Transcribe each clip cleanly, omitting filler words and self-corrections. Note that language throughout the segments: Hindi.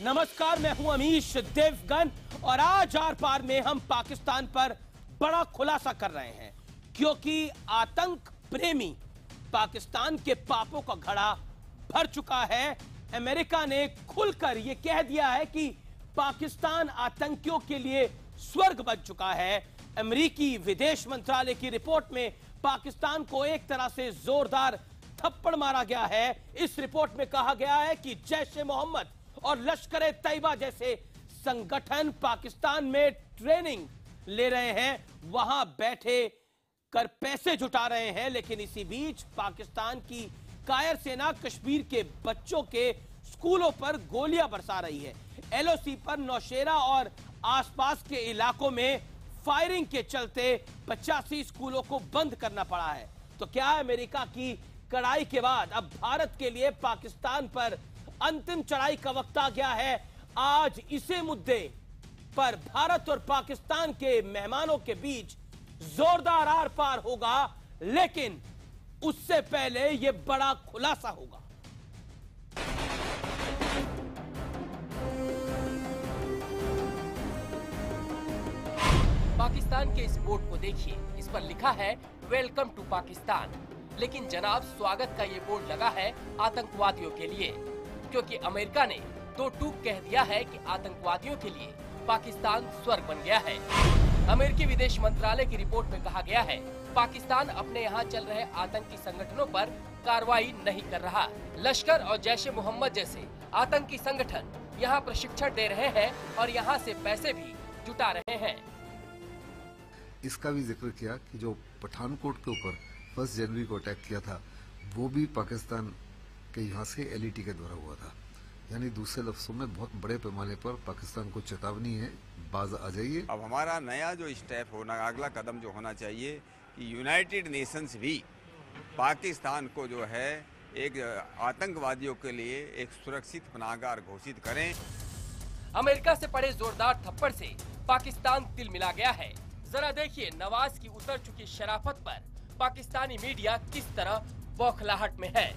नमस्कार, मैं हूं अमीश देवगन और आज आर पार में हम पाकिस्तान पर बड़ा खुलासा कर रहे हैं क्योंकि आतंक प्रेमी पाकिस्तान के पापों का घड़ा भर चुका है। अमेरिका ने खुलकर यह कह दिया है कि पाकिस्तान आतंकियों के लिए स्वर्ग बन चुका है। अमेरिकी विदेश मंत्रालय की रिपोर्ट में पाकिस्तान को एक तरह से जोरदार थप्पड़ मारा गया है। इस रिपोर्ट में कहा गया है कि जैश-ए-मोहम्मद और लश्कर-ए-तैयबा जैसे संगठन पाकिस्तान में ट्रेनिंग ले रहे हैं, वहां बैठे कर पैसे जुटा रहे हैं। लेकिन इसी बीच पाकिस्तान की कायर सेना कश्मीर के बच्चों के स्कूलों पर गोलियां बरसा रही है। एलओसी पर नौशेरा और आसपास के इलाकों में फायरिंग के चलते 85 स्कूलों को बंद करना पड़ा है। तो क्या अमेरिका की कड़ाई के बाद अब भारत के लिए पाकिस्तान पर अंतिम चढ़ाई का वक्त आ गया है? आज इसी मुद्दे पर भारत और पाकिस्तान के मेहमानों के बीच जोरदार आर पार होगा, लेकिन उससे पहले यह बड़ा खुलासा होगा। पाकिस्तान के इस बोर्ड को देखिए, इस पर लिखा है वेलकम टू पाकिस्तान। लेकिन जनाब, स्वागत का ये बोर्ड लगा है आतंकवादियों के लिए, क्योंकि अमेरिका ने तो टूक कह दिया है कि आतंकवादियों के लिए पाकिस्तान स्वर्ग बन गया है। अमेरिकी विदेश मंत्रालय की रिपोर्ट में कहा गया है, पाकिस्तान अपने यहाँ चल रहे आतंकी संगठनों पर कार्रवाई नहीं कर रहा। लश्कर और जैश-ए-मोहम्मद जैसे आतंकी संगठन यहाँ प्रशिक्षण दे रहे हैं और यहाँ से पैसे भी जुटा रहे हैं। इसका भी जिक्र किया कि जो पठानकोट के ऊपर 1 जनवरी को अटैक किया था, वो भी पाकिस्तान के यहाँ से एलईटी के द्वारा हुआ था। यानी दूसरे लफ्जों में बहुत बड़े पैमाने पर पाकिस्तान को चेतावनी है, बाज आ जाइए। अब हमारा नया जो स्टेप होना, अगला कदम जो होना चाहिए कि यूनाइटेड नेशंस भी पाकिस्तान को जो है एक आतंकवादियों के लिए एक सुरक्षित पनाहगार घोषित करें। अमेरिका से पड़े जोरदार थप्पड़ से पाकिस्तान तिल मिला गया है। जरा देखिए नवाज की उतर चुकी शराफत पर पाकिस्तानी मीडिया किस तरह बौखलाहट में है।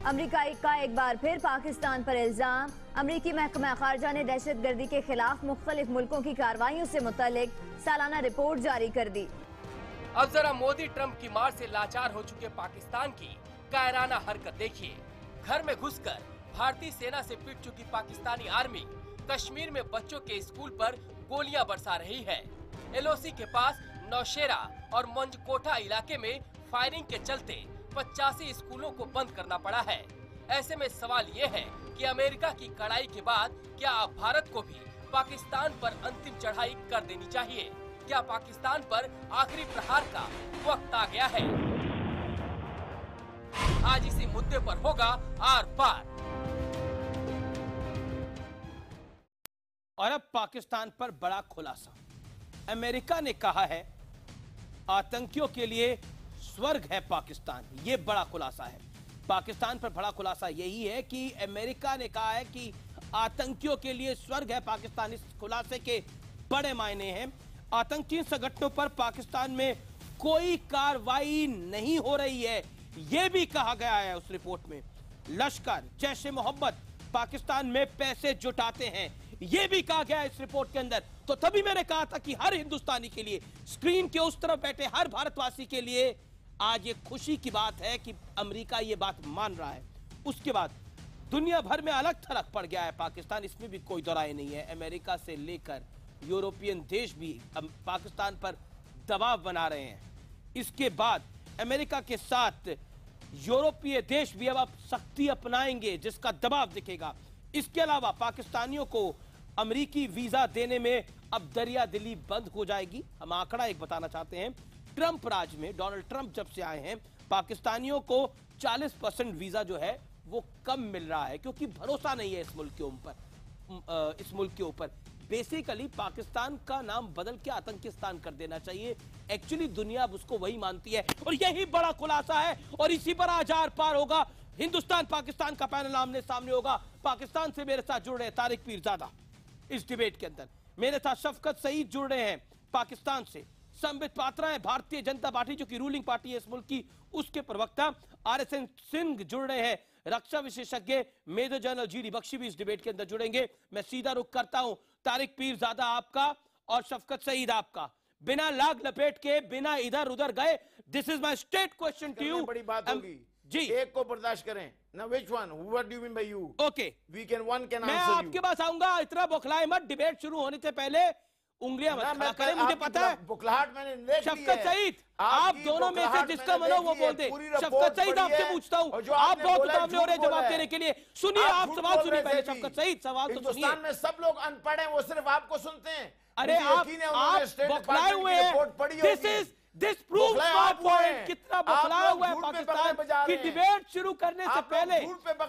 अमेरिका का एक बार फिर पाकिस्तान पर इल्जाम। अमेरिकी महकमा खारजा ने दहशतगर्दी के खिलाफ मुख्तलिफ मुल्कों की कार्रवाइयों से मुतालिक सालाना रिपोर्ट जारी कर दी। अब जरा मोदी ट्रंप की मार से लाचार हो चुके पाकिस्तान की कायराना हरकत देखिए। घर में घुसकर भारतीय सेना से पिट चुकी पाकिस्तानी आर्मी कश्मीर में बच्चों के स्कूल पर गोलियां बरसा रही है। एलओसी के पास नौशेरा और मंजकोटा इलाके में फायरिंग के चलते 85 स्कूलों को बंद करना पड़ा है। ऐसे में सवाल ये है कि अमेरिका की कड़ाई के बाद क्या अब भारत को भी पाकिस्तान पर अंतिम चढ़ाई कर देनी चाहिए? क्या पाकिस्तान पर आखिरी प्रहार का वक्त आ गया है? आज इसी मुद्दे पर होगा आर पार। और अब पाकिस्तान पर बड़ा खुलासा। अमेरिका ने कहा है आतंकियों के लिए स्वर्ग है पाकिस्तान। यह बड़ा खुलासा है। पाकिस्तान पर बड़ा खुलासा यही है कि अमेरिका ने कहा है कि आतंकियों के लिए स्वर्ग है पाकिस्तान। इस खुलासे के बड़े मायने हैं। आतंकी संगठनों पर पाकिस्तान में कोई कार्रवाई नहीं हो रही है, यह भी कहा गया है उस रिपोर्ट में। लश्कर, जैश-ए-मोहम्मद पाकिस्तान में पैसे जुटाते हैं, यह भी कहा गया है इस रिपोर्ट के अंदर। तो तभी मैंने कहा था कि हर हिंदुस्तानी के लिए, स्क्रीन के उस तरफ बैठे हर भारतवासी के लिए आज ये खुशी की बात है कि अमेरिका ये बात मान रहा है। उसके बाद दुनिया भर में अलग थलग पड़ गया है पाकिस्तान, इसमें भी कोई दो राय नहीं है। अमेरिका से लेकर यूरोपियन देश भी पाकिस्तान पर दबाव बना रहे हैं। इसके बाद अमेरिका के साथ यूरोपीय देश भी अब सख्ती अपनाएंगे, जिसका दबाव दिखेगा। इसके अलावा पाकिस्तानियों को अमेरिकी वीजा देने में अब दरिया दिली बंद हो जाएगी। हम आंकड़ा एक बताना चाहते हैं। ट्रंप राज में, डोनाल्ड ट्रंप जब से आए हैं, पाकिस्तानियों को 40% वीजा जो है वो कम मिल रहा है, क्योंकि भरोसा नहीं है इस मुल्क के ऊपर। बेसिकली पाकिस्तान का नाम बदल के आतंकिस्तान कर देना चाहिए। एक्चुअली दुनिया अब उसको वही मानती है और यही बड़ा खुलासा है। और इसी पर आज आर पार होगा। हिंदुस्तान पाकिस्तान का पैनल आमने सामने होगा। पाकिस्तान से मेरे साथ जुड़ रहे हैं तारिक पीरजादा इस डिबेट के अंदर, मेरे साथ शफकत सईद जुड़ रहे हैं पाकिस्तान से, संबित पात्रा है भारतीय जनता पार्टी जो कि रूलिंग पार्टी है इस मुल्क की, उसके प्रवक्ता। RSN सिंह जुड़ रहे हैं, रक्षा विशेषज्ञ मेजर जनरल GD बख्शी भी इस डिबेट के अंदर जुड़ेंगे। मैं सीधा रुख करता हूं तारिक पीरजादा आपका और शफकत सईद आपका, बिना लाग लपेट के, बिना इधर उधर गए, this is my straight question to you. बड़ी बात होगी जी, एक को बर्दाश्त करें ना। Which one, what do you mean by you? Okay, we can one can मैं आंसर आपके पास आऊंगा, इतना बौखलाए मत, डिबेट शुरू होने से पहले उंगलियां मत खड़ा करें, मुझे पता है। बुखलाहट मैंने देख ली है। शफकत सईद, आप दोनों में से जिसका मन हो वो बोल दे। शफकत सईद आपसे पूछता हूँ, आप बहुत उतावले हो रहे हैं जवाब देने के लिए। सुनिए, आप सवाल सुनिए पहले। शफकत सईद सवाल तो सुनिए। हिंदुस्तान में सब लोग अनपढ़ हैं, वो सिर्फ आपको सुनते हैं। अरे आप बौखलाए हुए हैं। This proves my point. कितना बौखलाया हुआ है पाकिस्तान की डिबेट शुरू करने से पहले,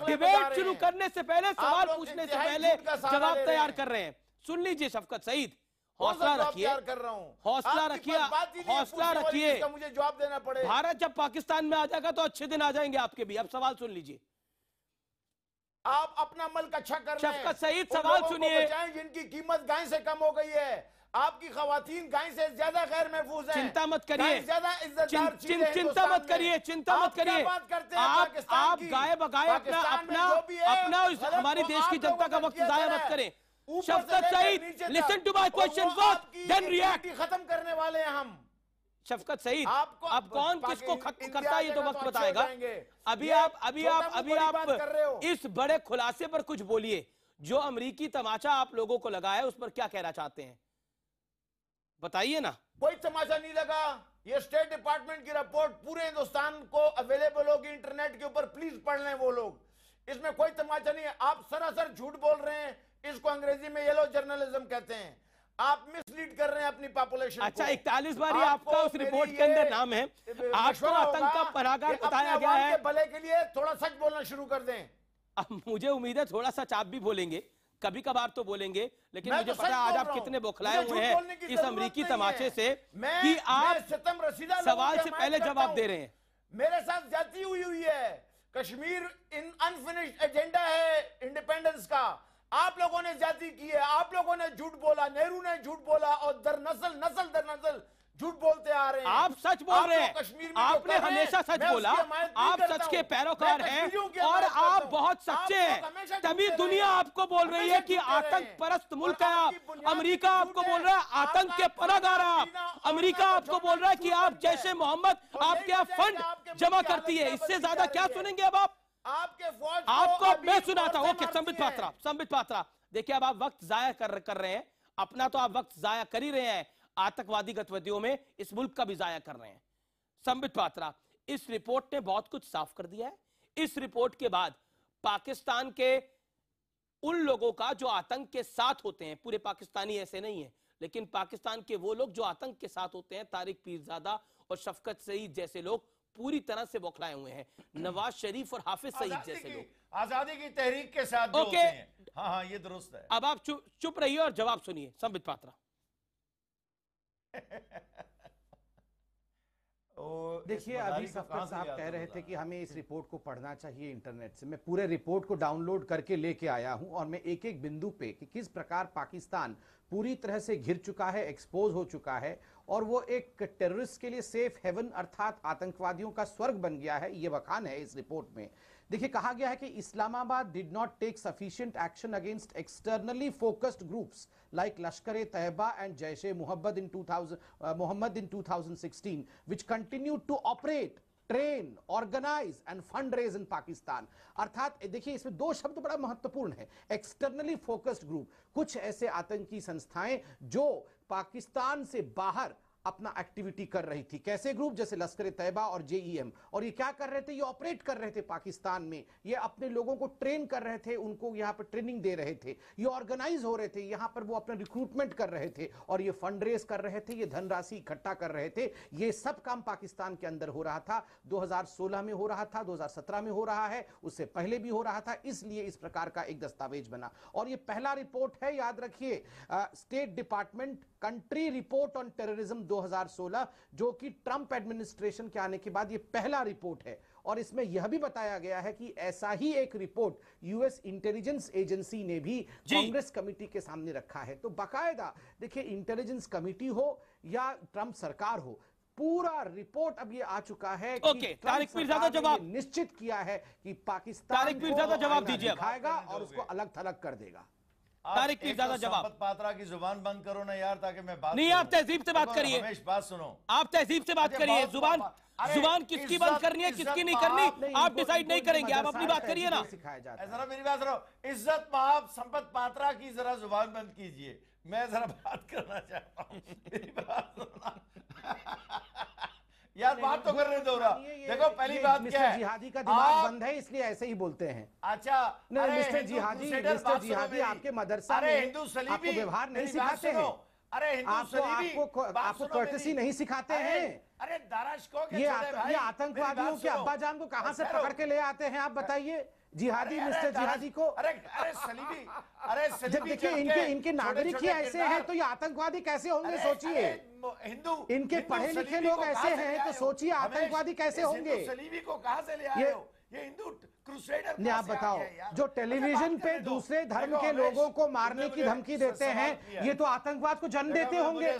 डिबेट शुरू करने से पहले, सवाल पूछने से पहले जवाब तैयार कर रहे हैं। सुन लीजिए शफकत सईद, हौसला रखिए, हौसला रखिए, हौसला रखिए। मुझे जवाब देना पड़ेगा। भारत जब पाकिस्तान में आ जाएगा तो अच्छे दिन आ जाएंगे आपके भी। अब सवाल सुन लीजिए। आप अपना मुल्क अच्छा कर रहे हैं। शफकत सईद सवाल सुनिए। जिनकी कीमत गाय से कम हो गई है, आपकी खवातीन गाय से ज्यादा गैर महफूज है। चिंता मत करिए, ज्यादा इज्जतदार चीज़ है चिंता मत करिए, चिंता मत करिए। आप गाय बगाए अपना हमारी देश की जनता का वक्त जाया मत करें। Shafqat Saeed, listen to my question first, then react. खत्म करने वाले हैं हम। शफकत सईद, अब कौन किसको खत्म करता है ये तो वक्त बताएगा। अभी आप इस बड़े खुलासे पर कुछ बोलिए, जो अमेरिकी तमाचा आप लोगों को लगा है उस पर क्या कहना चाहते हैं, बताइए ना। कोई तमाशा नहीं लगा। ये स्टेट डिपार्टमेंट की रिपोर्ट पूरे हिंदुस्तान को अवेलेबल होगी इंटरनेट के ऊपर, प्लीज पढ़ लें वो लोग। इसमें कोई तमाशा नहीं है। आप सरासर झूठ बोल रहे हैं, इसको अंग्रेजी में येलो जर्नलिज्म कहते हैं। आप मिसलीड कर रहे हैं अपनी पॉपुलेशन। अच्छा, 41 बार ये आपका उस रिपोर्ट के अंदर नाम है। आपको आतंक का परागार बताया गया है। भले के लिए थोड़ा सच बोलना शुरू कर दें। अब मुझे उम्मीद है थोड़ा सा आप भी बोलेंगे, कभी कभार तो बोलेंगे, लेकिन मुझे पता है आज आप कितने बौखलाए हुए हैं इस अमेरिकी तमाचे से कि आप सवाल से पहले जवाब दे रहे हैं। मेरे साथ जाती हुई है। कश्मीर इन अनफिनिश्ड एजेंडा है इंडिपेंडेंस का। आप लोगों ने जाति की है, आप लोगों ने झूठ बोला, नेहरू ने झूठ बोला, और नस्ल दर नस्ल झूठ बोलते आ रहे हैं। आप सच बोल रहे हैं, आपने हमेशा सच बोला, आप सच के पैरोकार हैं और आप बहुत सच्चे हैं। तभी दुनिया आपको बोल रही है कि आतंक परस्त मुल्क है आप। अमेरिका आपको बोल रहा है आतंक के परागार आप। अमेरिका आपको बोल रहा है कि आप जैसे मोहम्मद आपके यहाँ फंड जमा करती है। इससे ज्यादा क्या सुनेंगे अब आप? आपको मैं सुनाता हूं। ओके, संबित पात्रा, देखिए अब आप वक्त जाया कर रहे हैं अपना, तो आप वक्त जाया कर ही रहे हैं, आतंकवादी गतिविधियों में इस मुल्क का भी जाया कर रहे हैं। संबित पात्रा, इस रिपोर्ट ने बहुत कुछ साफ कर दिया है। इस रिपोर्ट के बाद पाकिस्तान के उन लोगों का जो आतंक के साथ होते हैं, पूरे पाकिस्तानी ऐसे नहीं है, लेकिन पाकिस्तान के वो लोग जो आतंक के साथ होते हैं, तारिक पीरजादा और शफकत सईद जैसे लोग पूरी तरह से बौखलाए हुए हैं। नवाज शरीफ और हाफिज सईद जैसे लोग आजादी की तहरीक के साथ जो होते हैं। हाँ, ये दुरुस्त है। अब आप चुप रहिए और जवाब सुनिए। संबित पात्रा, देखिए, अभी शफकत साहब कह रहे थे कि हमें इस रिपोर्ट को पढ़ना चाहिए इंटरनेट से। मैं पूरे रिपोर्ट को डाउनलोड करके लेके आया हूं और मैं एक एक बिंदु पे कि किस प्रकार पाकिस्तान पूरी तरह से घिर चुका है, एक्सपोज हो चुका है और वो एक टेररिस्ट के लिए सेफ हेवन अर्थात आतंकवादियों का स्वर्ग बन गया है, ये बखान है इस रिपोर्ट में। देखिए, कहा गया है कि Islamabad did not take sufficient action against externally focused groups like Lashkar-e-Taiba and Jaish-e-Mohammed in 2016, which continued to operate, train, organize and fundraise in Pakistan। अर्थात देखिए, इसमें दो शब्द बड़ा महत्वपूर्ण है, एक्सटर्नली फोकस्ड ग्रुप, कुछ ऐसे आतंकी संस्थाएं जो पाकिस्तान से बाहर अपना एक्टिविटी कर रही थी। कैसे ग्रुप? जैसे लश्कर-ए-तैयबा और JEM। और ये क्या कर रहे थे? ये ऑपरेट कर रहे थे पाकिस्तान में, ये अपने लोगों को ट्रेन कर रहे थे, उनको यहाँ पर ट्रेनिंग दे रहे थे, ये ऑर्गेनाइज हो रहे थे, यहाँ पर वो अपना रिक्रूटमेंट कर रहे थे और ये फंड रेज कर रहे थे, ये धनराशि इकट्ठा कर रहे थे। ये सब काम पाकिस्तान के अंदर हो रहा था। 2016 में हो रहा था, 2017 में हो रहा है, उससे पहले भी हो रहा था। इसलिए इस प्रकार का एक दस्तावेज बना और ये पहला रिपोर्ट है, याद रखिए। State department country report on terrorism 2016, जो कि ट्रंप एडमिनिस्ट्रेशन के आने के बाद ये पहला रिपोर्ट है। और इसमें यह भी बताया गया है कि ऐसा ही एक रिपोर्ट यूएस इंटेलिजेंस एजेंसी ने भी कांग्रेस कमेटी के सामने रखा है। तो बाकायदा देखिए, इंटेलिजेंस कमेटी हो या ट्रंप सरकार हो, पूरा रिपोर्ट अब ये आ चुका है कि तारिक पीरजादा जवाब निश्चित किया है कि पाकिस्तान तारिक पीरजादा जवाब दीजिए, दिखाएगा और उसको अलग थलग कर देगा। तारिक पीरजादा जवाब। संपत पात्रा की जुबान बंद करो ना यार, ताकि मैं बात नहीं, आप तहजीब से बात करिए। रमेश बात सुनो, आप तहजीब से बात करिए। जुबान किसकी बंद करनी है, किसकी नहीं करनी, आप डिसाइड नहीं करेंगे। आप अपनी बात करिए ना। जरा मेरी बात सुनो। इज्जत माफ संपत पात्रा की जरा जुबान बंद कीजिए, मैं जरा बात करना चाहता हूँ। मेरी बात सुनना यार, बात तो करने दो रहा। देखो पहली बात क्या है, जिहादी का दिमाग बंद है इसलिए ऐसे ही बोलते हैं। अच्छा मिस्टर जिहादी आपके मदरसा में हिंदू सलीबी व्यवहार नहीं सिखाते हैं। अरे आपको कर्टसी नहीं सिखाते हैं। अरे दाराशको के ये आतंकवादियों के अब्बा जान को कहां से पकड़ के ले आते हैं, आप बताइए। जिहादी मिस्टर जिहादी को अरे सलीबी, अरे जब देखिए इनके नागरिक ही ऐसे हैं तो ये आतंकवादी कैसे होंगे, सोचिए। हिंदू इनके पढ़े लिखे लोग ऐसे हैं तो सोचिए आतंकवादी कैसे होंगे। सलीबी को कहां से ले आए हो? ये हिंदू क्रूसेडर नहीं, आप बताओ, जो टेलीविजन पे दूसरे धर्म के लोगों को मारने की धमकी देते हैं, ये तो आतंकवाद को जन्म देते होंगे।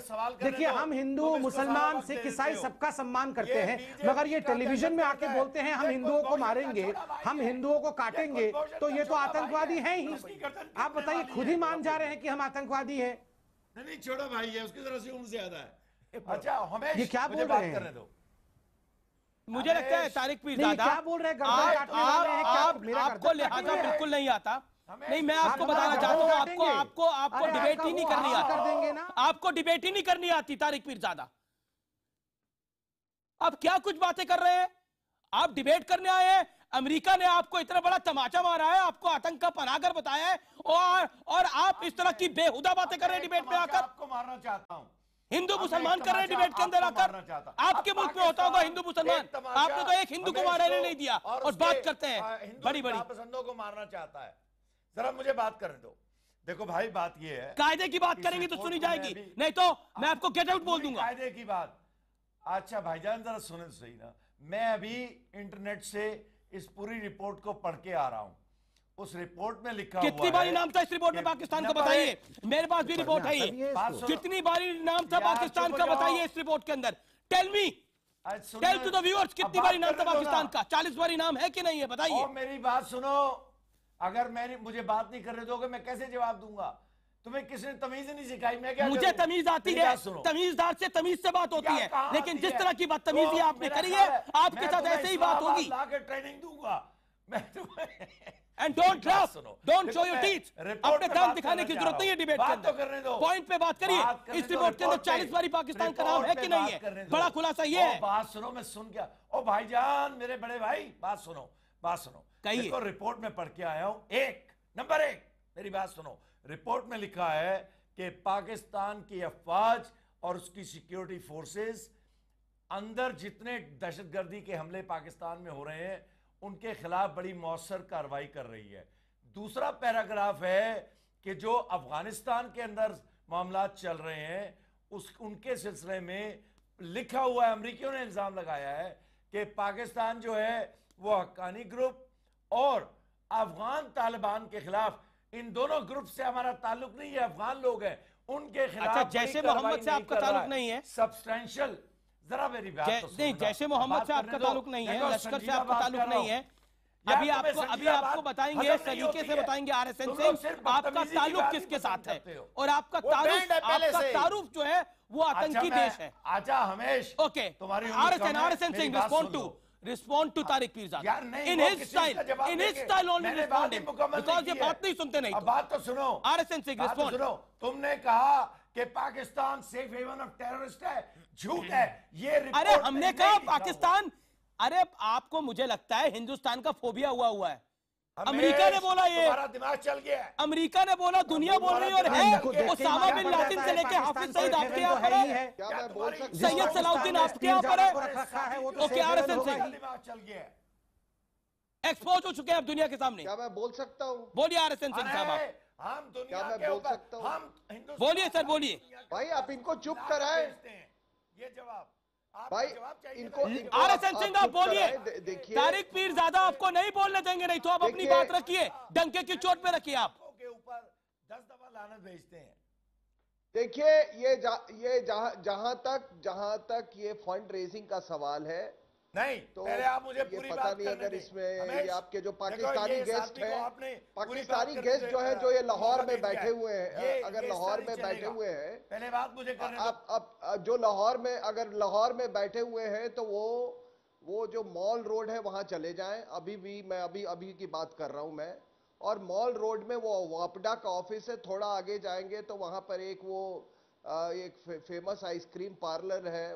देखिए, हम हिंदू मुसलमान सिख ईसाई सबका सम्मान करते हैं, मगर ये टेलीविजन में आके बोलते हैं हम हिंदुओं को मारेंगे, हम हिंदुओं को काटेंगे, तो ये तो आतंकवादी हैं ही। आप बताइए, खुद ही मान जा रहे हैं कि हम आतंकवादी हैं। नहीं, छोटा भाई है, उसकी तरह से उम्र ज्यादा है। अच्छा हमें ये क्या बोल रहे हैं? मुझे लगता है तारिक पीरजादा, क्या बोल रहे हैं, आपको लिहाजा बिल्कुल नहीं आता। नहीं, मैं आपको बताना चाहता हूँ, आपको डिबेट ही नहीं करनी आती। आपको डिबेट ही नहीं करनी आती तारिक पीरजादा। आप क्या कुछ बातें कर रहे हैं? आप डिबेट करने आए हैं। अमेरिका ने आपको इतना बड़ा तमाचा मारा है, आपको आतंक का पनाहगर बताया है, और आप इस तरह की बेहुदा बातें कर रहे हैं डिबेट में आकर। आपको मारना चाहता हूँ, हिंदू मुसलमान कर रहे हैं डिबेट के अंदर आकर। आपके मुल्क में होता होगा हिंदू मुसलमान, आपने तो एक हिंदू को मारने नहीं दिया और बात करते हैं बड़ी बड़ी पसंदों को मारना चाहता है। जरा मुझे बात करने दो। देखो भाई, बात ये है, कायदे की बात करेंगे तो सुनी जाएगी, नहीं तो मैं आपको गेट आउट बोल दूंगा। कायदे की बात। अच्छा भाईजान, जरा सुने तो सही ना। मैं अभी इंटरनेट से इस पूरी रिपोर्ट को पढ़ के आ रहा हूं। उस रिपोर्ट में लिखा हुआ है, कितनी बारी नाम था इस रिपोर्ट में पाकिस्तान का, बताइए। मेरे पास भी रिपोर्ट है ये। कितनी बारी नाम था पाकिस्तान का, बताइए इस रिपोर्ट के अंदर। Tell me, tell to the viewers, कितनी बारी नाम था पाकिस्तान का? 40 बारी नाम है कि नहीं है, बताइए। मेरी बात सुनो, अगर मुझे बात नहीं करने दोगे मैं कैसे जवाब दूंगा? तुम्हें किसने तमीज नहीं सिखाई? मैं क्या मुझे तमीज आती है, तमीजदार से तमीज से बात होती है, लेकिन जिस तरह की बदतमीजी आपने करी है, आपके साथ ऐसे ही बात होगी। ट्रेनिंग दूंगा मैं तुम्हें। And don't laugh, don't show your teeth। अपने दांत दिखाने की जरूरत नहीं है डिबेट के अंदर। पॉइंट पे बात करिए। इस रिपोर्ट के अंदर 40 बारी पाकिस्तान का नाम है कि नहीं है? बड़ा खुलासा ये है। बात सुनो, मैं सुन गया। ओ भाईजान, मेरे बड़े भाई, बात सुनो, बात सुनो। देखो, रिपोर्ट में पढ़ के आया हूं। नंबर एक, मेरी बात सुनो। रिपोर्ट में लिखा है कि पाकिस्तान की अफवाज और उसकी सिक्योरिटी फोर्सेस अंदर जितने दहशतगर्दी के हमले पाकिस्तान में हो रहे हैं, उनके खिलाफ बड़ी मौसर कार्रवाई कर रही है। दूसरा पैराग्राफ है कि जो अफगानिस्तान के अंदर मामला चल रहे हैं, उनके सिलसिले में लिखा हुआ है, अमरीकियों ने इल्जाम लगाया है कि पाकिस्तान जो है वो हक्कानी ग्रुप और अफगान तालिबान के खिलाफ, इन दोनों ग्रुप से हमारा ताल्लुक नहीं है, अफगान लोग हैं, उनके खिलाफ। अच्छा, जैसे मोहम्मद से आपका ताल्लुक नहीं है? सब्सटेंशियल, जरा मेरी बात तो नहीं, जैसे मोहम्मद से आपका ताल्लुक नहीं है, लश्कर से आपका ताल्लुक नहीं है, अभी आपको बताएंगे, सलीके से बताएंगे आरएसएन से आपका ताल्लुक किसके साथ है, और आपका तारुफ जो है वो आतंकी देश है। अच्छा हमेश, ओके, आरएसएन से respond to Tariq Pirzada in his style only, respond him, because ये बात नहीं सुनते। नहीं, बात तो सुनो, आरएसएन से रिस्पॉन्ड। तुमने कहा कि Pakistan safe haven of terrorist है, झूठ है ये। अरे हमने कहा पाकिस्तान, अरे आपको, मुझे लगता है हिंदुस्तान का फोबिया हुआ है। अमेरिका ने बोला, ये तुम्हारा दिमाग चल गया है। अमेरिका ने बोला, दुनिया बोल रही और है। ओसामा बिन लादेन से लेके हाफिज सईद आपके यहाँ पर है, सैयद सलाउद्दीन आपके यहाँ पर है। ओके, आरएसएन से दिमाग चल गया है, एक्सपोज हो चुके हैं अब दुनिया के सामने। क्या मैं बोल सकता हूँ? बोलिए आरएसएन सिंह साहब। हम दुनिया क्या मैं के बोल ऊपर सकता हूं? हम हिंदुस्तान बोलिए सर, बोलिए। भाई आप इनको चुप कराएं। ये जवाब भाई जवाब चाहिए इनको RSN सिंह आप बोलिए। देखिए तारिक पीरजादा आपको नहीं बोलने देंगे, नहीं तो आप अपनी देखिए- बात रखिए, डंके की चोट पे रखिए आप। के ऊपर 10 दफा लानत भेजते हैं। देखिए ये जहां तक ये फंड रेजिंग का सवाल है, नहीं तो पहले आप मुझे ये पूरी पता बात नहीं करने अगर दें। इसमें हमें ये आपके जो देखो, पाकिस्तानी ये इस गेस्ट आदमी को हैं, आपने पूरी पाकिस्तानी बात गेस्ट करने जो है दे- जो ये लाहौर मौका में दे दिया बैठे है। हुए हैं, ये अगर इस लाहौर तरह में बैठे चलेगा। हुए हैं, पहले बात मुझे करने दो। अब जो अगर लाहौर में बैठे हुए हैं तो वो जो मॉल रोड है वहां चले जाएं। मैं अभी की बात कर रहा हूं मैं। और मॉल रोड में वो वापडा का ऑफिस है, थोड़ा आगे जाएंगे तो वहां पर एक फेमस आइसक्रीम पार्लर है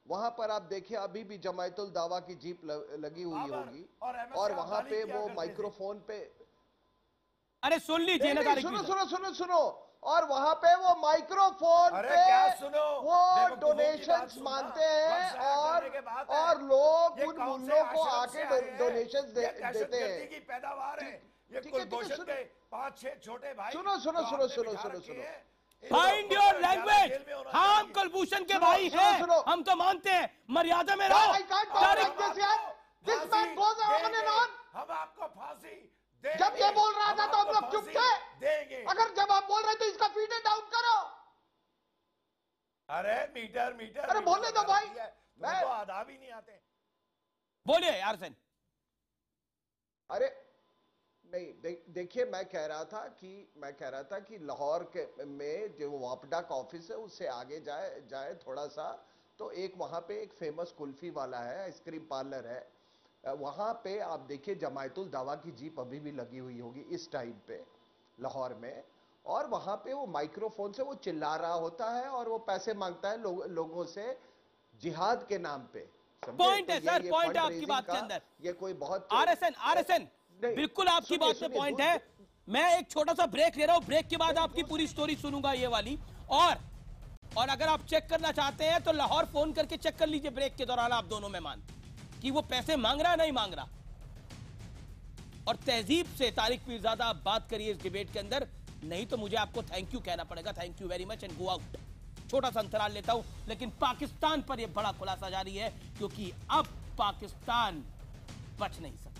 वहां पर आप देखिए अभी भी जमायतुल दावा की जीप लगी हुई होगी, और वहां पे वो माइक्रोफोन पे अरे सुन लीजिए ना तारिक सुनो पीरजादा। सुनो सुनो सुनो और वहां पे वो माइक्रोफोन अरे पे क्या सुनो? वो बेवकूफों की डोनेशंस बात सुनना, मांगते हैं वक्स करने के बाद है। और लोग ये उन कौन से मुल्लों को आश्रम आके से आए हैं? डोनेशंस ये देते दहशतगर्दी हैं। की पैदावार है। ये ठीक है, कुलभूषण सुनो। के 5-6 छोटे भाई सुनो, सुनो, जो सुनो, आपने सुनो, बिठा सुनो, रखे सुनो। हैं, फाइंड इनको योर तो लैंग्वेज। जेल में होना हम चाहिए। कुलभूषण के सुनो, भाई सुनो, हैं, सुनो। हम तो मानते हैं, मर्यादा में No, रहो। I can't talk Tariq like this यार। This man goes on and on. हम आपको फांसी देंगे। जब ये बोल रहा था तो हम आपको लोग चुप फांसी थे। देंगे। अगर जब आप बोल रहे तो इसका फीडर डाउन करो। अरे मीटर अरे बोलने दो भाई। मैं तो आधा भी नहीं आते। बोलिए RSN। अरे नहीं देखिए मैं कह रहा था कि लाहौर में जो वापडा का ऑफिस है उससे आगे जाए थोड़ा सा, तो वहां पे एक फेमस कुल्फी वाला है, आइसक्रीम पार्लर है। वहां पे आप देखिए जमायतुल दावा की जीप अभी भी लगी हुई होगी इस टाइम पे लाहौर में, और वहां पे वो माइक्रोफोन से वो चिल्ला रहा होता है और वो पैसे मांगता है लोगों से जिहाद के नाम पे। पॉइंट है सर, पॉइंट है आपकी बात के अंदर। ये कोई बहुत RSN बिल्कुल आपकी बात में पॉइंट है। मैं एक छोटा सा ब्रेक ले रहा हूं, ब्रेक के बाद आपकी पूरी स्टोरी सुनूंगा ये वाली। और अगर आप चेक करना चाहते हैं तो लाहौर फोन करके चेक कर लीजिए ब्रेक के दौरान, आप दोनों मेहमान, कि वो पैसे मांग रहा है नहीं मांग रहा। और तहजीब से तारिक पीरजादा आप बात करिए इस डिबेट के अंदर, नहीं तो मुझे आपको थैंक यू कहना पड़ेगा। Thank you very much and go out. छोटा सा अंतराल लेता हूं, लेकिन पाकिस्तान पर यह बड़ा खुलासा जारी है, क्योंकि अब पाकिस्तान बच नहीं सकता।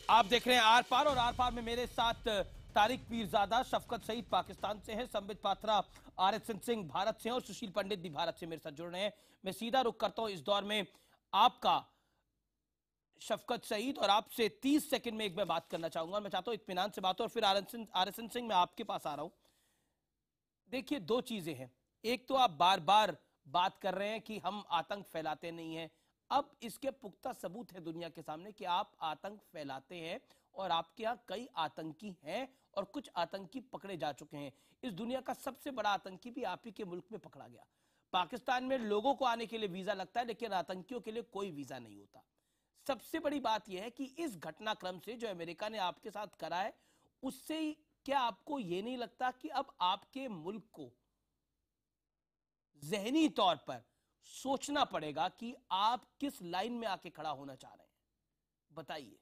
आप देख रहे हैं आर पार, और आर पार में मेरे साथ तारिक पीरजादा शफकत सईद पाकिस्तान से हैं, संबित पात्रा RSN सिंह भारत से हैं, और सुशील पंडित भी भारत से मेरे साथ जुड़ रहे हैं। मैं सीधा रुख करता हूं इस दौर में आपका शफकत सईद, और आपसे 30 सेकंड में एक मैं बात करना चाहूंगा। मैं चाहता हूं इत्मीनान से बात हो, और फिर RSN सिंह मैं आपके पास आ रहा हूं। देखिए दो चीजें हैं, एक तो आप बार बार बात कर रहे हैं कि हम आतंक फैलाते नहीं हैं। अब इसके पुख्ता सबूत है दुनिया के सामने कि आप आतंक फैलाते हैं, और आपके यहां कई आतंकी हैं और कुछ आतंकी पकड़े जा चुके हैं। इस दुनिया का सबसे बड़ा आतंकी भी आप ही के मुल्क में पकड़ा गया। पाकिस्तान में लोगों को आने के लिए वीजा लगता है, लेकिन आतंकियों के लिए कोई वीजा नहीं होता। सबसे बड़ी बात यह है कि इस घटनाक्रम से जो अमेरिका ने आपके साथ करा है, उससे क्या आपको यह नहीं लगता कि अब आपके मुल्क को ज़हनी तौर पर सोचना पड़ेगा कि आप किस लाइन में आके खड़ा होना चाह रहे हैं? बताइए,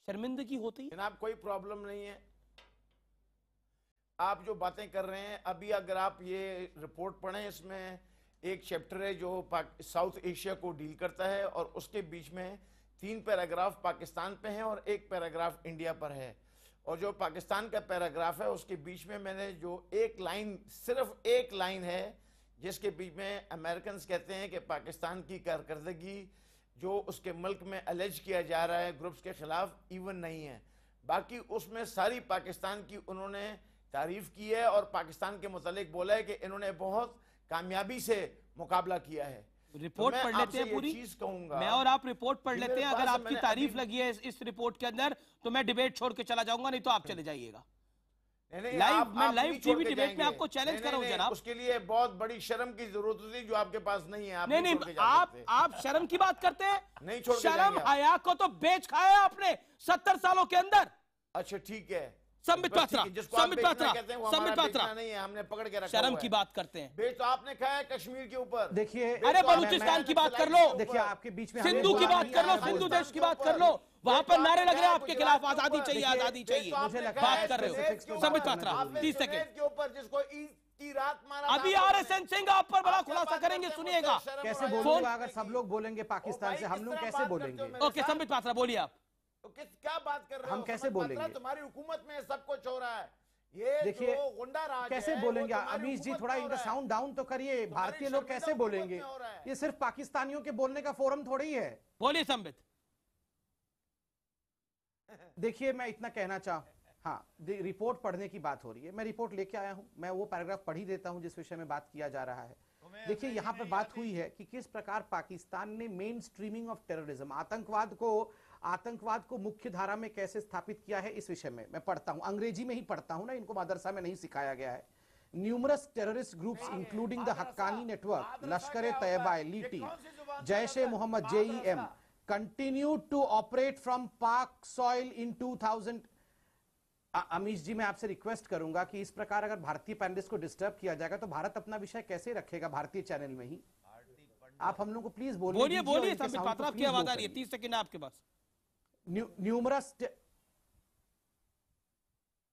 शर्मिंदगी होती है? जनाब कोई प्रॉब्लम नहीं है। आप जो बातें कर रहे हैं अभी, अगर आप ये रिपोर्ट पढ़ें, इसमें एक चैप्टर है जो साउथ एशिया को डील करता है, और उसके बीच में 3 पैराग्राफ पाकिस्तान पे हैं और 1 पैराग्राफ इंडिया पर है। और जो पाकिस्तान का पैराग्राफ है उसके बीच में मैंने जो एक लाइन, सिर्फ एक लाइन है जिसके बीच में अमेरिकन कहते हैं कि पाकिस्तान की कारकर्दगी जो उसके मुल्क में अलेज किया जा रहा है ग्रुप्स के खिलाफ इवन नहीं है। बाकी उसमें सारी पाकिस्तान की उन्होंने तारीफ की है और पाकिस्तान के मुतालिक बोला है कि इन्होंने बहुत कामयाबी से मुकाबला किया है। रिपोर्ट पढ़ लेते हैं पूरी, चीज कहूंगा, मैं और आप रिपोर्ट पढ़ लेते हैं। अगर आपकी तारीफ लगी है इस रिपोर्ट के अंदर तो मैं डिबेट छोड़ के चला जाऊंगा, नहीं तो आप चले जाइएगा। लाइव टीवी डिबेट में आपको चैलेंज कर रहा हूं जनाब। उसके लिए बहुत बड़ी शर्म की जरूरत होती जो आपके पास नहीं है। नहीं, आप शर्म की बात करते हैं? नहीं छोड़, शर्म हया को तो बेच खाया आपने 70 सालों के अंदर। अच्छा ठीक है, संबित पात्रा, संबित पात्रा, संबित पात्रा, नहीं है, हमने पकड़ के रखा शर्म हुआ की है। बात करते हैं। बेच तो आपने खाया है कश्मीर के ऊपर। देखिए, अरे बलूचिस्तान की बात कर लो, देखिए आपके बीच में सिंधु की बात कर लो, सिंधु देश की बात कर लो, वहां पर नारे लग रहे हैं आपके खिलाफ, आजादी चाहिए, आजादी चाहिए, बात कर रहे हो। संबित पात्रा 30 सेकंड के ऊपर जिसको ईद की रात मारा, अभी RSN सिंह आप पर बड़ा खुलासा करेंगे, सुनिएगा। कैसे बोलूंगा अगर सब लोग बोलेंगे पाकिस्तान से, हम लोग कैसे बोलेंगे? ओके संबित पात्रा बोलिए आप। तो क्या बात कर रहे हो? हम कैसे बोलेंगे? तुम्हारी हुकूमत में सब कुछ हो रहा है। ये देखिए, जो गुंडा राज कैसे है, बोलेंगे? वो तुम्हारी अमीश जी हुकूमत थोड़ा में हो इनका रहा है। साउंड डाउन तो करिए। भारतीय लोग कैसे बोलेंगे? हुकूमत में हो रहा है। ये सिर्फ पाकिस्तानियों के बोलने का फोरम थोड़ी ही है। बोलिए संबित। देखिए, मैं इतना कहना चाहूँ, हाँ, रिपोर्ट पढ़ने की बात हो रही है, मैं रिपोर्ट लेके आया हूं, मैं वो पैराग्राफ पढ़ ही देता हूं जिस विषय में बात किया जा रहा है। देखिए, यहां पर बात हुई है कि किस प्रकार पाकिस्तान ने मेन स्ट्रीमिंग ऑफ टेररिज्म, आतंकवाद को मुख्य धारा में कैसे स्थापित किया है, इस विषय में मैं पढ़ता हूं, अंग्रेजी में ही पढ़ता हूं ना, इनको मदरसा में नहीं सिखाया गया है। Numerous terrorist groups including the Haqqani network, Lashkar-e-Taiba, LTT, Jaish-e-Mohammed, JEM continued to operate from Pak soil in 2000। Amish ji, मैं आपसे रिक्वेस्ट करूंगा कि इस प्रकार अगर भारतीय पैनलिस्ट को डिस्टर्ब किया जाएगा तो भारत अपना विषय कैसे रखेगा भारतीय चैनल में ही? आप हम लोग को प्लीज बोलिए बोलिए संबित पात्रा, आपकी आवाज आ रही है, 30 सेकंड आपके पास।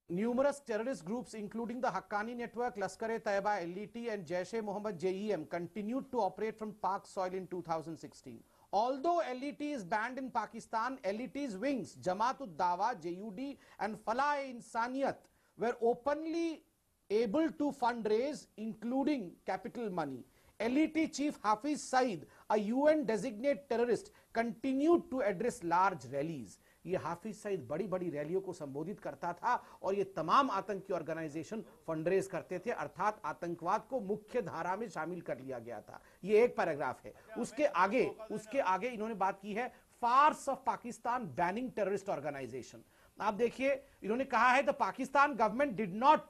Numerous terrorist groups including the Haqqani network, Lashkar-e-Taiba, LTT and Jaish-e-Mohammed, JEM continued to operate from Pak soil in 2016. Although LET is banned in Pakistan, LET's wings, Jamaat-ud-Dawa, JUD and Falah-e-Insaniyat were openly able to fundraise, including capital money. LET chief Hafiz Saeed, a UN designated terrorist, continued to address large rallies. ये हाफिज सईद बड़ी बड़ी रैलियों को संबोधित करता था और ये तमाम आतंकी ऑर्गेनाइजेशन फंडरेज करते थे, अर्थात आतंकवाद को मुख्य धारा में शामिल कर लिया गया था। ये एक पैराग्राफ है। उसके आगे इन्होंने बात की है farce of Pakistan banning terrorist organisation. आप देखिए, इन्होंने कहा है the Pakistan government did not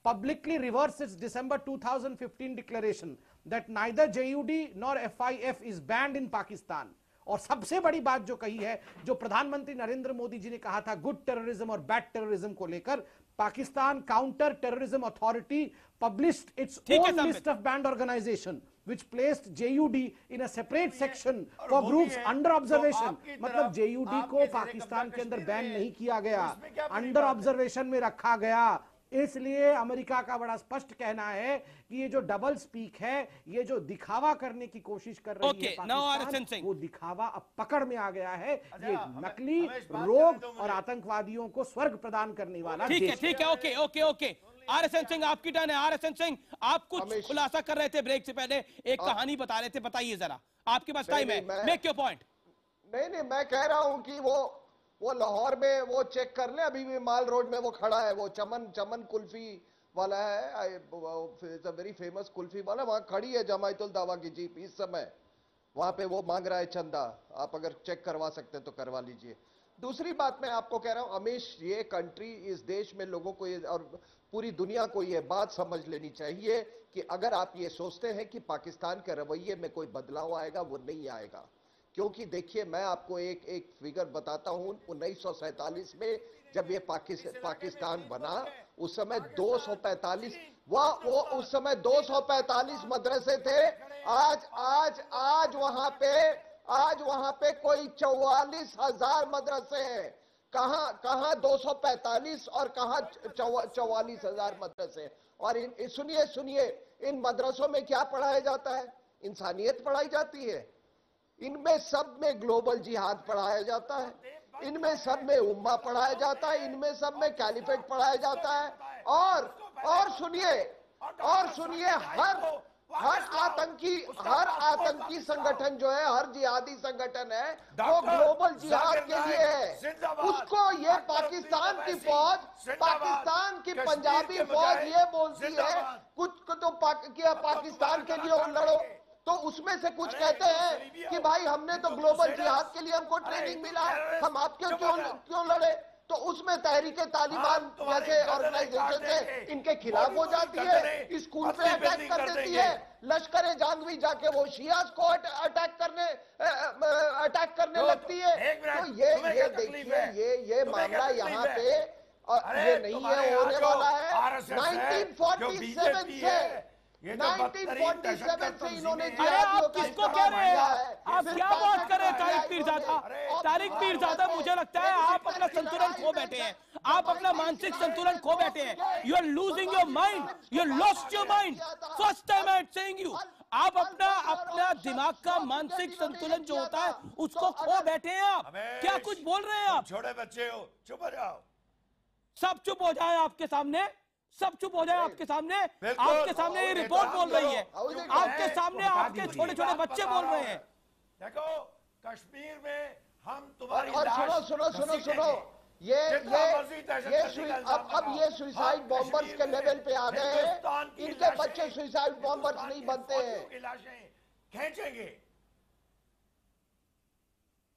publicly reverse its December 2015 declaration that neither JUD nor FIF is banned in Pakistan। और सबसे बड़ी बात जो कही है, जो प्रधानमंत्री नरेंद्र मोदी जी ने कहा था गुड टेररिज्म और बैड टेररिज्म को लेकर, Pakistan counter terrorism authority published its own list of banned organisation which placed JUD in a separate section for groups under observation। मतलब JUD को पाकिस्तान के अंदर बैन नहीं किया गया, अंडर ऑब्जर्वेशन में रखा गया। इसलिए अमेरिका का बड़ा स्पष्ट कहना है कि ये जो डबल स्पीक है, ये जो दिखावा करने की कोशिश कर रही है पाकिस्तान, वो दिखावा अब पकड़ में आ गया है। ये नकली रोग और आतंकवादियों को स्वर्ग प्रदान करने वाला ठीक है। ओके RSN सिंह, आपकी टर्न है। RSN सिंह, आप कुछ खुलासा कर रहे थे ब्रेक से पहले, एक कहानी बता रहे थे, बताइए जरा, आपके पास टाइम है, मेक योर पॉइंट। नहीं, मैं कह रहा हूं कि वो लाहौर में वो चेक कर ले, अभी भी माल रोड में वो खड़ा है, वो चमन कुल्फी वाला है, वेरी फेमस कुल्फी वाला, वहां खड़ी है जमायतुल दावा की जीप इस समय, वहां पे वो मांग रहा है चंदा। आप अगर चेक करवा सकते तो करवा लीजिए। दूसरी बात मैं आपको कह रहा हूं अमीश, ये कंट्री, इस देश में लोगों को ये और पूरी दुनिया को ये बात समझ लेनी चाहिए कि अगर आप ये सोचते हैं कि पाकिस्तान के रवैये में कोई बदलाव आएगा, वो नहीं आएगा। क्योंकि देखिए, मैं आपको एक फिगर बताता हूं, 1947 में जब ये पाकिस्तान बना, उस समय 245 वो उस समय 245 मदरसे थे। आज वहां पे कोई 44,000 मदरसे हैं। कहां 245 और कहां 44,000 मदरसे। और सुनिए, इन मदरसों में क्या पढ़ाया जाता है? इंसानियत पढ़ाई जाती है। इनमें सब में ग्लोबल जिहाद पढ़ाया जाता है, इनमें सब में उम्मा पढ़ाया जाता है, इनमें सब में कैलिफेट पढ़ाया जाता है। और सुनिए, हर आतंकी संगठन जो है, हर जिहादी संगठन है, वो ग्लोबल जिहाद के लिए है। उसको ये पाकिस्तान की फौज, पाकिस्तान की पंजाबी फौज ये बोलती है कुछ तो पाकिस्तान के लिए लड़ो, तो उसमें से कुछ कहते हैं कि भाई हमने तो ग्लोबल जिहाद के लिए हमको ट्रेनिंग मिला है, हम आपके क्यों लड़े? तो उसमें तहरीके तालिबान जैसे ऑर्गेनाइजेशन से इनके खिलाफ हो जाती है, स्कूल पे अटैक कर देती है, लश्कर जानवी जाके वो शियास को अटैक करने लगती है। तो ये देखिए, ये मामला यहाँ पे और ये नहीं है, होने वाला है 1947 से। ये 1947 से इन्होंने अरे आप किसको कह रहे हैं? आप क्या बात कर रहे हैं तारिक पीरजादा? तारिक पीरजादा, मुझे लगता है आप अपना संतुलन खो बैठे हैं, आप अपना मानसिक संतुलन खो बैठे हैं। You are losing your mind, you lost your mind. First time I am saying you, आप अपना दिमाग का मानसिक संतुलन जो होता है उसको खो बैठे हैं आप। क्या कुछ बोल रहे हैं आप? छोटे बच्चे हो, चुप हो जाओ। सब चुप हो जाए आपके सामने, सब चुप हो जाए आपके सामने। आपके सामने ये रिपोर्ट बोल रही है, आपके सामने आपके छोटे छोटे बच्चे बोल रहे हैं। देखो कश्मीर में हम तुम्हारी और सुनो, ये अब ये सुसाइड बॉम्बर्स के लेवल पे आ गए हैं। इनके बच्चे सुसाइड बॉम्बर्स नहीं बनते हैं। लाशें खींचेंगे।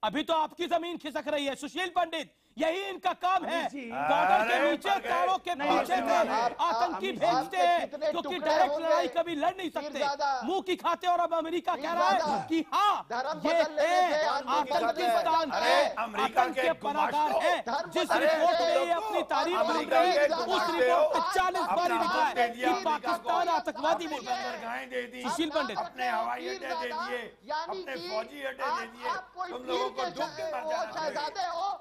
अभी तो आपकी जमीन खिसक रही है सुशील पंडित, यही इनका काम है। बॉर्डर के नीचे, तारों के पीछे आतंकी भेजते हैं क्योंकि डायरेक्ट लड़ाई कभी लड़ नहीं सकते, मुंह की खाते। और अब अमेरिका कह रहा है कि हाँ ये है पाकिस्तान है, आतंक के पनाहगार है। जिस रिपोर्ट में ये अपनी तारीफ कर रहे हैं उस रिपोर्ट में 40 बार लिखा है कि पाकिस्तान आतंकवादी मुल्क है। सुशील पंडित, अपने हवाई अड्डे दे दिए, अपने फौजी अड्डे दे दिए, तुम लोगों को डूब के मर जाना।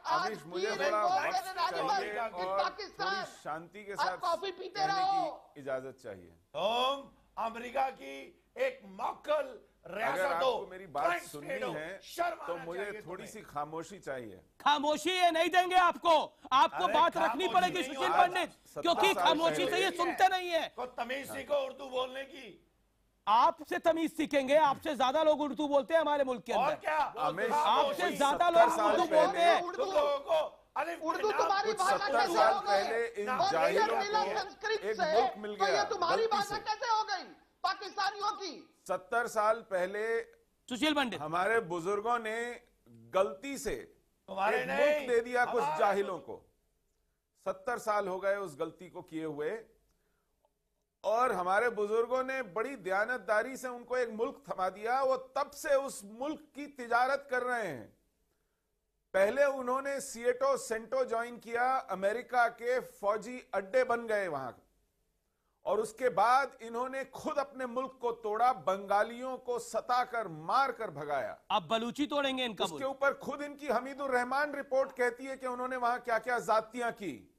आज मुझे थोड़ा वक्त चाहिए और थोड़ी शांति के साथ कॉफी पीते कहने रहो। की इजाजत चाहिए। तुम अमेरिका की एक मक्कल अगर रियासत हो, आपको मेरी बात सुननी है तो मुझे थोड़ी सी खामोशी चाहिए। खामोशी ये नहीं देंगे आपको, आपको बात रखनी पड़ेगी सुशील पंडित, क्योंकि खामोशी से ये सुनते नहीं है। को तमीज सीखो उर्दू बोलने की। आपसे तमीज सीखेंगे, आपसे ज्यादा लोग उर्दू बोलते हैं हमारे मुल्क के और अंदर। क्या आपसे ज्यादा लोग उर्दू बोलते हैं। उर्दू तुम्हारी भाषा 70 साल पहले इन जाहिलों को एक मुल्क मिल तो ये गया तुम्हारी गलती भाषा से। कैसे हो गई पाकिस्तानियों की? 70 साल पहले सुशील पंडित, हमारे बुजुर्गों ने गलती से तुम्हारे एक नहीं, मुल्क दे दिया कुछ हमारे जाहिलों को। 70 साल हो गए उस गलती को किए हुए, और हमारे बुजुर्गों ने बड़ी दयानतदारी से उनको एक मुल्क थमा दिया। वो तब से उस मुल्क की तिजारत कर रहे हैं। पहले उन्होंने सिएटो सेंटो ज्वाइन किया, अमेरिका के फौजी अड्डे बन गए वहां, और उसके बाद इन्होंने खुद अपने मुल्क को तोड़ा, बंगालियों को सताकर मार कर भगाया। अब बलूची तोड़ेंगे इनका। उसके ऊपर खुद इनकी हमीदुर रहमान रिपोर्ट कहती है कि उन्होंने वहां क्या क्या ज्यादतियां की,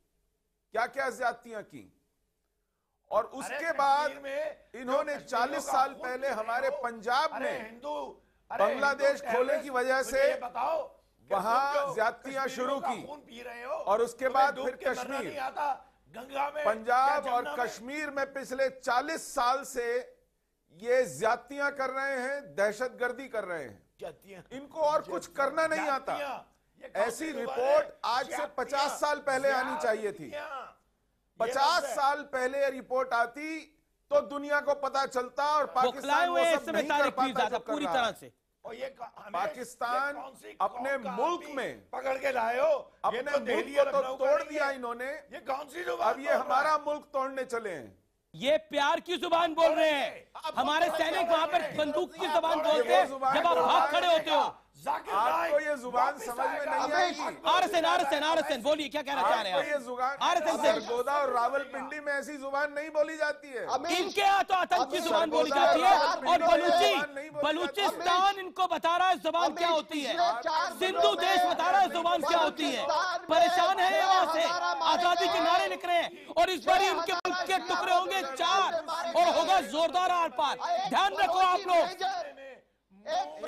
क्या क्या ज्यादतियां की। और उसके बाद इन्होंने 40 साल पहले हमारे पंजाब में बांग्लादेश खोलने की वजह से वहां ज्यादतियां शुरू की, और उसके बाद फिर कश्मीर, पंजाब और कश्मीर में पिछले 40 साल से ये ज्यादतियां कर रहे हैं, दहशतगर्दी कर रहे हैं। इनको और कुछ करना नहीं आता। ऐसी रिपोर्ट आज से 50 साल पहले आनी चाहिए थी। 50 साल पहले रिपोर्ट आती तो दुनिया को पता चलता, और पाकिस्तान वो सब नहीं कर पाता जो पूरी तरह से। पाकिस्तान अपने मुल्क में पकड़ के लाए हो, अपने मुल्क को तो तोड़ दिया इन्होंने, ये कौन सी जुबान? अब ये हमारा मुल्क तोड़ने चले हैं। ये प्यार की जुबान बोल रहे हैं। हमारे सैनिक वहां पर बंदूक की जुबान बोलते हैं जब आप भाग खड़े होते हो। आपको ये जुबान समझ में नहीं आएगी। आरएसएन बोलिए, क्या कहना चाह रहे हैं? ये जुबान आरएसएन सरगोदा और रावलपिंडी में ऐसी जुबान नहीं बोली जाती है। इनके यहाँ तो आतंक की जुबान बोली जाती है, और बलूचिस्तान इनको बता रहा है जुबान क्या होती है। सिंधु देश बता रहा है जुबान क्या होती है। परेशान है वहां से, आजादी के नारे लिख रहे हैं, और इस बार इनके मुल्क के टुकड़े होंगे 4 और होगा जोरदार आर पार। ध्यान रखो आप लोग,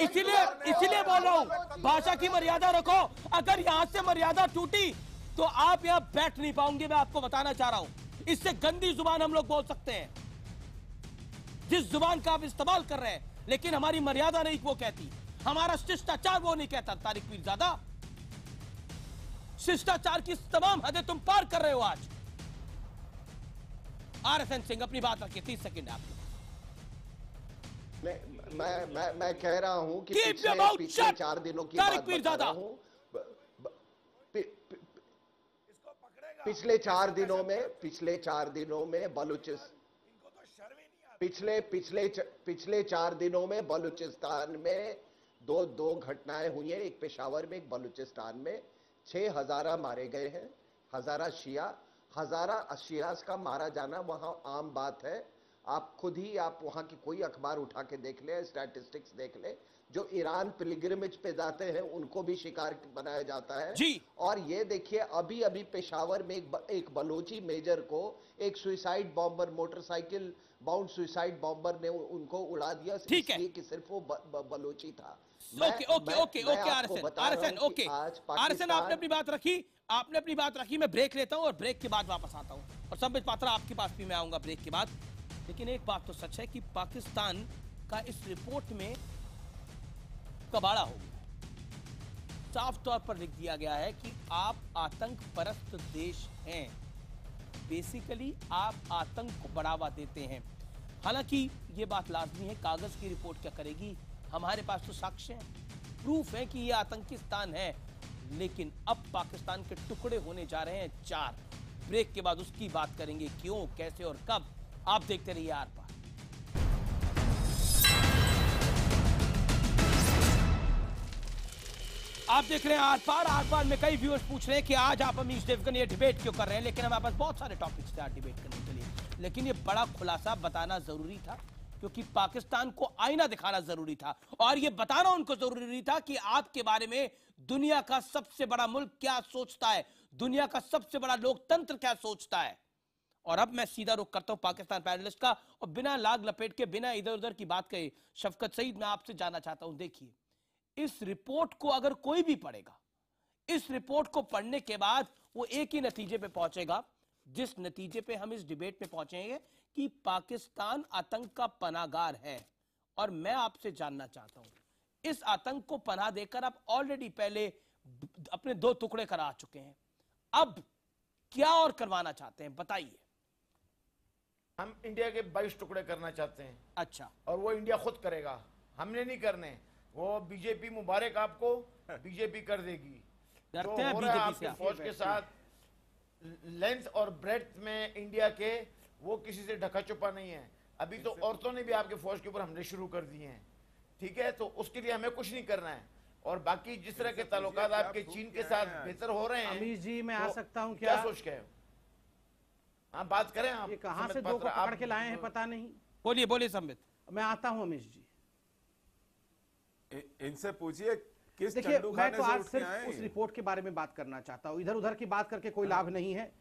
इसीलिए बोल रहा हूं, भाषा की मर्यादा रखो। अगर यहां से मर्यादा टूटी तो आप यहां बैठ नहीं पाओगे। मैं आपको बताना चाह रहा हूं, इससे गंदी जुबान हम लोग बोल सकते हैं, जिस जुबान का आप इस्तेमाल कर रहे हैं, लेकिन हमारी मर्यादा नहीं वो कहती, हमारा शिष्टाचार वो नहीं कहता। तारिक पीरजादा, शिष्टाचार की तमाम हदें तुम पार कर रहे हो आज। आरएसएन सिंह, अपनी बात रखिए, 30 सेकंड आपके। मैं कह रहा हूं कि पिछले 4 दिनों की बात बता रहा हूं। पिछले 4 दिनों में पिछले 4 दिनों में बलूचिस्तान में दो घटनाएं हुई हैं। एक पेशावर में, एक बलूचिस्तान में। 6 हज़ारा मारे गए हैं, हजारा शियास का मारा जाना वहां आम बात है। आप खुद ही आप वहां की कोई अखबार उठा के देख ले, स्टैटिस्टिक्स देख ले, जो ईरान पिलग्रिमेज पे जाते हैं उनको भी शिकार बनाया जाता है जी। और ये देखिए अभी अभी पेशावर में एक बलोची मेजर को एक suicide bomber, motorcycle bound suicide bomber ने उनको उड़ा दिया इसलिए कि सिर्फ वो बलोची था। आरएसएन आपने अपनी बात रखी, मैं ब्रेक लेता हूं और ब्रेक के बाद वापस आता हूं। और संबित पात्रा आपके पास भी मैं आऊंगा ब्रेक के बाद। लेकिन एक बात तो सच है कि पाकिस्तान का इस रिपोर्ट में कबाड़ा हो गया। साफ तौर पर लिख दिया गया है कि आप आतंक परस्त देश हैं, बेसिकली आप आतंक को बढ़ावा देते हैं। हालांकि ये बात लाजमी है, कागज की रिपोर्ट क्या करेगी, हमारे पास तो साक्ष्य हैं, प्रूफ है कि ये आतंकिस्तान है। लेकिन अब पाकिस्तान के टुकड़े होने जा रहे हैं 4। ब्रेक के बाद उसकी बात करेंगे, क्यों, कैसे और कब। आप देखते रहिए आर पार। आप देख रहे हैं आर पार में कई व्यूअर्स पूछ रहे हैं कि आज आप अमीश देवगन ये डिबेट क्यों कर रहे हैं। लेकिन हमारे पास बहुत सारे टॉपिक्स थे आज डिबेट करने के लिए, लेकिन ये बड़ा खुलासा बताना जरूरी था क्योंकि पाकिस्तान को आईना दिखाना जरूरी था और ये बताना उनको जरूरी था कि आपके बारे में दुनिया का सबसे बड़ा मुल्क क्या सोचता है, दुनिया का सबसे बड़ा लोकतंत्र क्या सोचता है। और अब मैं सीधा रुख करता हूं पाकिस्तान पैनलिस्ट का और बिना लाग लपेट के, बिना इधर उधर की बात कहे, शफकत सईद मैं आपसे जानना चाहता हूं, देखिए इस रिपोर्ट को अगर कोई भी पढ़ेगा, इस रिपोर्ट को पढ़ने के बाद वो एक ही नतीजे पे पहुंचेगा, जिस नतीजे पे हम इस डिबेट में पहुंचेंगे कि पाकिस्तान आतंक का पनाहगार है। और मैं आपसे जानना चाहता हूं, इस आतंक को पनाह देकर आप ऑलरेडी पहले अपने 2 टुकड़े करा चुके हैं, अब क्या और करवाना चाहते हैं, बताइए। हम इंडिया के 22 टुकड़े करना चाहते हैं। अच्छा। और वो इंडिया खुद करेगा, हमने नहीं करने। वो बीजेपी मुबारक आपको, बीजेपी कर देगी। डरते हैं बीजेपी से फौज के साथ लेंथ और ब्रेड्थ में इंडिया के, वो किसी से ढका छुपा नहीं है। अभी तो औरतों ने भी आपके फौज के ऊपर हमले शुरू कर दिए हैं, ठीक है, तो उसके लिए हमें कुछ नहीं करना है। और बाकी जिस तरह के ताल्लुकात आपके चीन के साथ बेहतर हो रहे हैं, अमीश जी मैं तो आ सकता हूं क्या सोच के आप बात करें। आप ये कहां से 2 को पकड़ के लाए हैं पता नहीं। बोलिए संबित। मैं आता हूं अमीश जी। इनसे पूछिए किस देखिए मैं तो आज सिर्फ उस रिपोर्ट के बारे में बात करना चाहता हूं, इधर उधर की बात करके कोई लाभ नहीं है।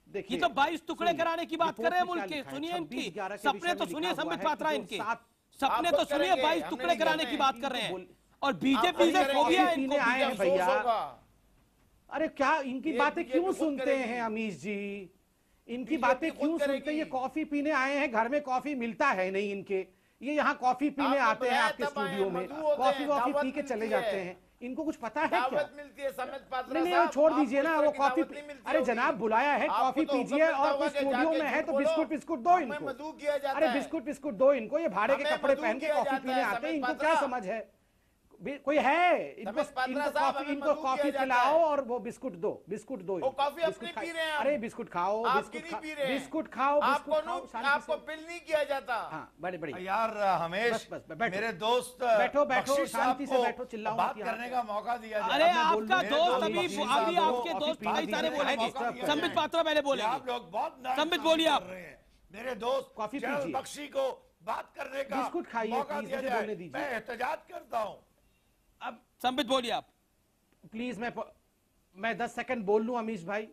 देखिए तो 22 टुकड़े कराने की बात कर रहे हैं मुल्क के, सुनिए इनकी सपने तो सुनिए संबित पात्रा, इनके सपने तो सुनिए, 22 टुकड़े कराने की बात कर रहे हैं और बीजेपी से फोबिया इनको आए हैं भैया। अरे क्या इनकी बातें क्यों सुनते हैं अमीश जी, इनकी बातें क्यों सुनते हैं। ये कॉफी पीने आए हैं, घर में कॉफी मिलता है नहीं इनके, ये यहाँ कॉफी पीने आते हैं आपके स्टूडियो में, कॉफी वॉफी पी के चले जाते हैं। इनको कुछ पता है क्या? मिलती है नहीं छोड़ दीजिए ना, वो कॉफी, अरे जनाब बुलाया है, कॉफी पीजिए और कुछ स्टूडियो में है तो बिस्कुट दो इनको। अरे बिस्कुट दो इनको, ये भाड़े के कपड़े पहन के कॉफी पीने आते हैं, इनको क्या समझ है? कोई है इनको कॉफी पिलाओ और वो बिस्कुट दो कॉफी अपनी पी रहे हैं। अरे बिस्कुट खाओ, बिस्कुट खाओ, आपको बिल नहीं किया जाता। हाँ बड़े यार हमेश, मेरे दोस्त बैठो शांति से बैठो, चिल्लाओ बात करने का मौका दिया जाए। अरे आपका दोस्त अभी आपके दोस्त कई सारे बोलेंगे, संबित पात्रा पहले बोलेंगे। आप लोग बहुत संबित बोलिए आप। मेरे दोस्त कॉफी बख्शी को बात करने का बिस्कुट खाइए, मौका दिया जाए, मैं एहतजाज करता हूँ। अब संबित बोलिए आप प्लीज। मैं 10 सेकंड बोल लूं अमीश भाई।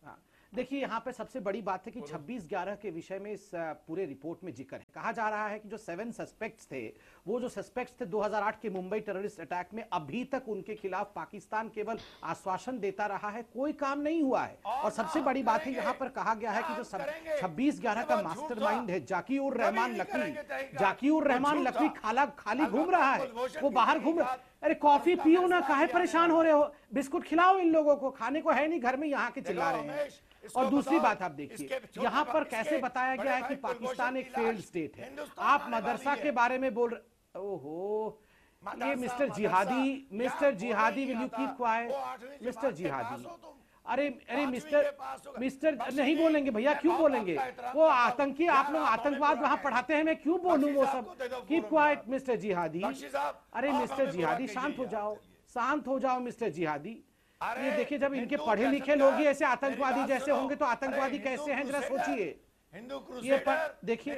हाँ देखिए यहाँ पे सबसे बड़ी बात है कि 26/11 के विषय में इस पूरे रिपोर्ट में जिक्र है। कहा जा रहा है कि जो 7 सस्पेक्ट्स थे, वो जो सस्पेक्ट्स थे 2008 के मुंबई टेररिस्ट अटैक में, अभी तक उनके खिलाफ पाकिस्तान केवल आश्वासन देता रहा है, कोई काम नहीं हुआ है। और सबसे बड़ी बात है यहाँ पर कहा गया है कि जो 26/11 का मास्टरमाइंड है जाकिउर रहमान लकवी खाली घूम रहा है, वो बाहर घूम रहा है। अरे कॉफी पियो ना, काहे परेशान हो रहे हो, बिस्कुट खिलाओ इन लोगों को, खाने को है नहीं घर में, यहाँ के चिल्ला रहे हैं। और दूसरी बात आप देखिए यहाँ पर कैसे बताया गया है कि पाकिस्तान एक फेल्ड स्टेट है। आप मदरसा के बारे में बोल रहे, ओहो ये मिस्टर जिहादी will you keep quiet mister जिहादी। अरे मिस्टर नहीं बोलेंगे भैया, क्यों बोलेंगे? वो आतंकी, आप लोग आतंकवाद वहां पढ़ाते हैं, मैं क्यों बोलूं वो सब? कीप क्वाइट मिस्टर जिहादी। अरे मिस्टर जिहादी शांत हो जाओ मिस्टर जिहादी। ये देखिए, जब इनके पढ़े लिखे लोग ही ऐसे आतंकवादी जैसे होंगे तो आतंकवादी कैसे हैं, जरा सोचिए। ये देखिए,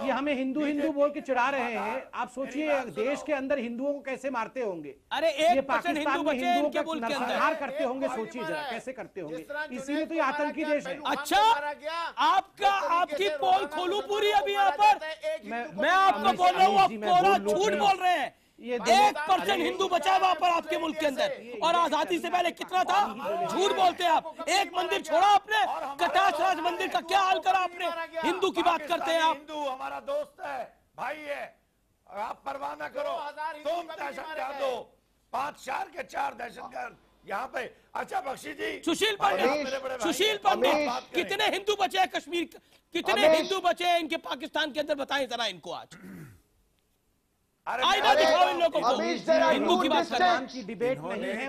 ये हमें हिंदू हिंदू बोल के चिढ़ा रहे हैं। आप सोचिए देश के अंदर हिंदुओं को कैसे मारते होंगे। अरे ये पाकिस्तान में हिंदुओं का नरसंहार करते होंगे, सोचिए जरा कैसे करते होंगे। इसीलिए तो ये आतंकी देश है। अच्छा, आपकी पोल खोलूं पूरी अभी यहाँ पर? मैं आपको बोल रहा हूँ, आप कोरा झूठ बोल रहे हैं। 1% हिंदू बचा वहां पर आपके मुल्क के अंदर, और आजादी से पहले कितना था? झूठ बोलते हैं आप। एक मंदिर छोड़ा आपने, कटास राज मंदिर का क्या हाल करा आपने? हिंदू की बात करते हैं आप। हिंदू हमारा दोस्त है, भाई है, आप परवाह ना करो। तुम दहशतगर्द दो, 5 शहर के 4 दहशतगर्द यहाँ पे। अच्छा बख्शी जी, सुशील पंडित, कितने हिंदू बचे हैं कश्मीर? कितने हिंदू बचे हैं इनके पाकिस्तान के अंदर? बताएं जरा इनको आज। आईना दिखाओ इन लोगों को। हिंदू की बात की डिबेट नहीं है।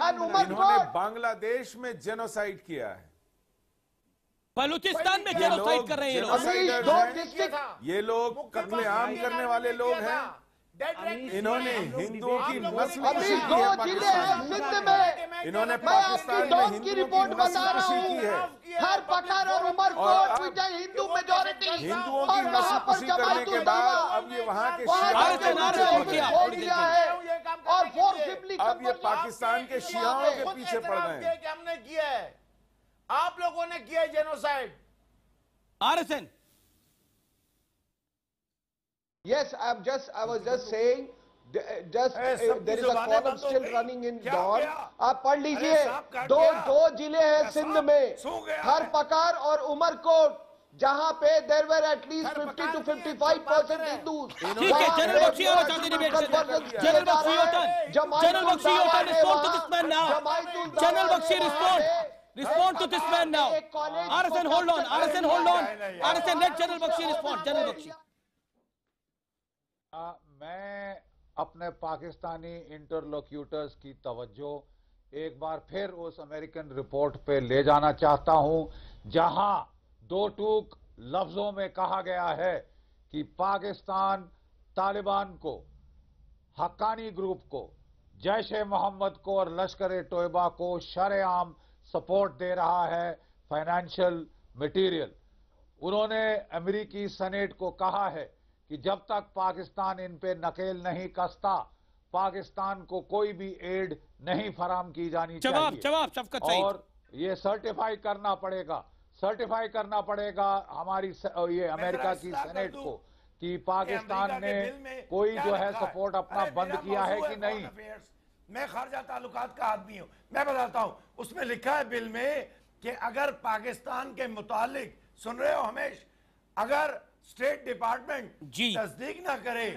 इन्होंने बांग्लादेश में जेनोसाइड किया है, बलूचिस्तान में जेनोसाइड कर रहे हैं ये लोग कत्लेआम करने वाले लोग हैं। इन्होंने हिंदुओं की नस्ल कुशी की है पाकिस्तान में। इन्होंने पाकिस्तान में हिंदुओं की नस्ल कुशी की है। हर पठान और उमरकोट हिंदू मेजॉरिटी, हिंदुओं की नस्ल कुशी करने के बाद अब ये वहाँ के और फोर्सिबली अब ये पाकिस्तान के शियाओं के पीछे पड़ गए हैं। हमने किया है, आप लोगों ने किया है genocide. RSN, Yes, I was just saying, there is a column still running in Dawn. आप पढ़ लीजिए, दो जिले हैं सिंध में, हर पकार और उमरकोट, जहां पे there were at least 50 to 55% Hindus. ठीक है, जनरल बख्शी होता है डिबेट से। जनरल बख्शी होता है, respond to this man now. General Bakhshi respond to this man now. RSN, hold on. RSN, let General Bakshi respond. General Bakshi. मैं अपने पाकिस्तानी इंटरलोक्यूटर्स की तवज्जो एक बार फिर उस अमेरिकन रिपोर्ट पे ले जाना चाहता हूं, जहां 2 टूक लफ्जों में कहा गया है कि पाकिस्तान तालिबान को, हक्कानी ग्रुप को, जैश-ए-मोहम्मद को और लश्कर-ए-तोयबा को शरेआम सपोर्ट दे रहा है, फाइनेंशियल मटेरियल। उन्होंने अमेरिकी सेनेट को कहा है कि जब तक पाकिस्तान इन पे नकेल नहीं कसता, पाकिस्तान को कोई भी एड नहीं फराम की जानी चाहिए। और ये सर्टिफाई करना पड़ेगा हमारी ये अमेरिका की सेनेट को कि पाकिस्तान ने कोई जो है सपोर्ट अपना बंद किया है कि नहीं। मैं खारजा ताल्लुकात का आदमी हूं, मैं बताता हूं, उसमें लिखा है बिल में कि अगर पाकिस्तान के मुतालिक, सुन रहे हो हमेश, अगर स्टेट डिपार्टमेंट तस्दीक ना करे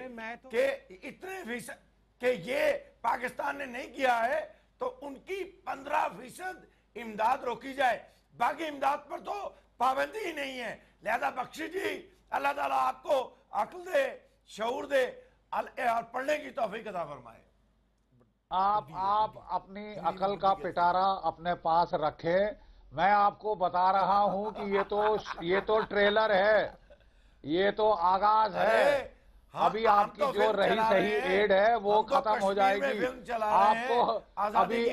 कि इतने फीसद कि ये पाकिस्तान ने नहीं किया है, तो उनकी 15% इमदाद रोकी जाए। बाकी इमदाद पर तो पाबंदी ही नहीं है। लिहाजा बख्शी जी, अल्लाह ताला आपको अक्ल दे, शऊर दे और पढ़ने की तौफीक अता फरमाए। आप अपनी अकल का पिटारा अपने पास रखे। मैं आपको बता रहा हूं कि ये तो ट्रेलर है, ये तो आगाज है। अभी आपकी जो रही सही एड है वो खत्म हो जाएगी। आपको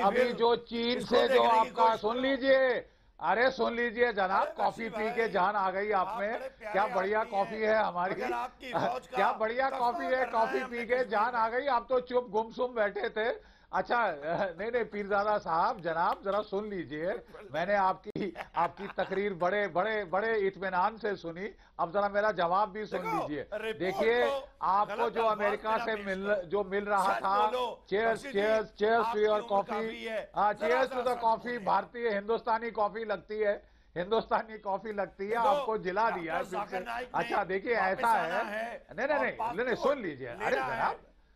अभी जो चीन से जो आपका, सुन लीजिए जनाब, कॉफी पी के जान आ गई आप में। क्या बढ़िया कॉफी है हमारी, क्या बढ़िया कॉफी है, कॉफी पी के जान आ गई। आप तो चुप गुमसुम बैठे थे। अच्छा, नहीं पीरजादा साहब, जनाब जरा सुन लीजिए। मैंने आपकी तकरीर बड़े इत्मीनान से सुनी। अब जरा मेरा जवाब भी सुन लीजिए। देखिए, आपको जो अमेरिका से मिल रहा था, cheers to your coffee, cheers to the coffee, भारतीय हिंदुस्तानी कॉफी लगती है, आपको जिला दिया। अच्छा देखिए, ऐसा है, नहीं सुन लीजिए। अरे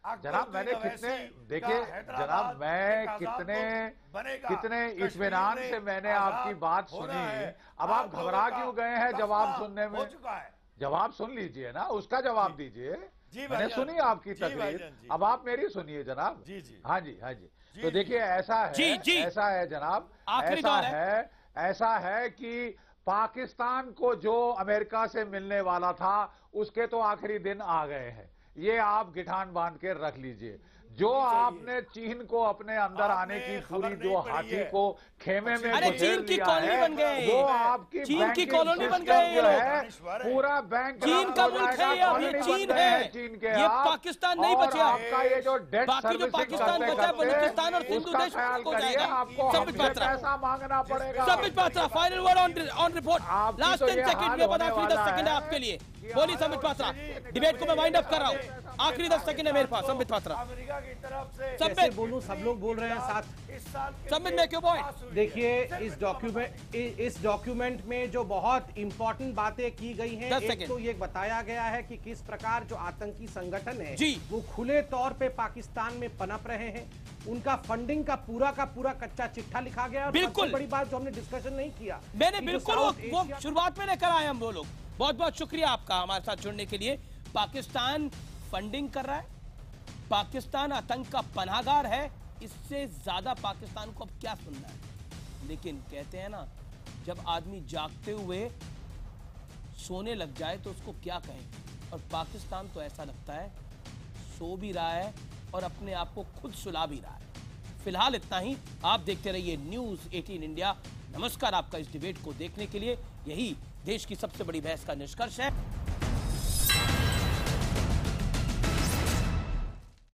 जनाब मैंने कितने इत्मीनान से मैंने आपकी बात सुनी। अब आप घबरा क्यों गए हैं जवाब सुनने में? जवाब सुन लीजिए ना, उसका जवाब दीजिए। मैंने सुनी आपकी तकरीर, अब आप मेरी सुनिए जनाब। हाँ जी। तो देखिए, ऐसा है जनाब, ऐसा है कि पाकिस्तान को जो अमेरिका से मिलने वाला था उसके तो आखिरी दिन आ गए हैं। ये आप गिठान बांध के रख लीजिए। जो आपने चीन को अपने अंदर आने की पूरी जो हाथी को खेमे में अरे चीन की कॉलोनी बन गए, वो आपकी चीन की कॉलोनी बन गए ये लोग। पूरा बैंक चीन का मुल्क है ये, अब ये चीन है, चीन के ये पाकिस्तान नहीं बचा। आपका ये जो डेट बाकी जो पाकिस्तान बचा है बलूचिस्तान और सिंधु देश हो जाएगा। संबित पात्रा, पैसा मांगना पड़ेगा। Sambit Patra, final word on report. Last 10 second में बता, आखिरी 10 सेकंड है आपके लिए। बोली संबित पात्रा, डिबेट को मैं वाइंड अप कर रहा हूँ, आखिरी 10 सेकंड है मेरे पास। संबित पात्रा, अमेरिका की तरफ से संबित बोलूं, सब लोग बोल रहे हैं साथ। इस साल संबित में क्यों पॉइंट? देखिए, इस डॉक्यूमेंट में जो बहुत इंपॉर्टेंट बातें की गई हैं, एक तो ये बताया गया है कि किस प्रकार जो आतंकी संगठन है वो खुले तौर पे पाकिस्तान में पनप रहे हैं। उनका फंडिंग का पूरा कच्चा चिट्ठा लिखा गया है। बिल्कुल बड़ी बात जो हमने डिस्कशन नहीं किया, मैंने बिल्कुल वो शुरुआत में लेकर आए हम वो लोग। बहुत बहुत शुक्रिया आपका हमारे साथ जुड़ने के लिए। पाकिस्तान फंडिंग कर रहा है, पाकिस्तान आतंक का पनाहगार है, इससे ज्यादा पाकिस्तान को अब क्या सुनना है। लेकिन कहते हैं ना, जब आदमी जागते हुए सोने लग जाए तो उसको क्या कहें। और पाकिस्तान तो ऐसा लगता है सो भी रहा है और अपने आप को खुद सुला भी रहा है। फिलहाल इतना ही। आप देखते रहिए न्यूज़ 18 इंडिया। नमस्कार आपका इस डिबेट को देखने के लिए। यही देश की सबसे बड़ी बहस का निष्कर्ष है।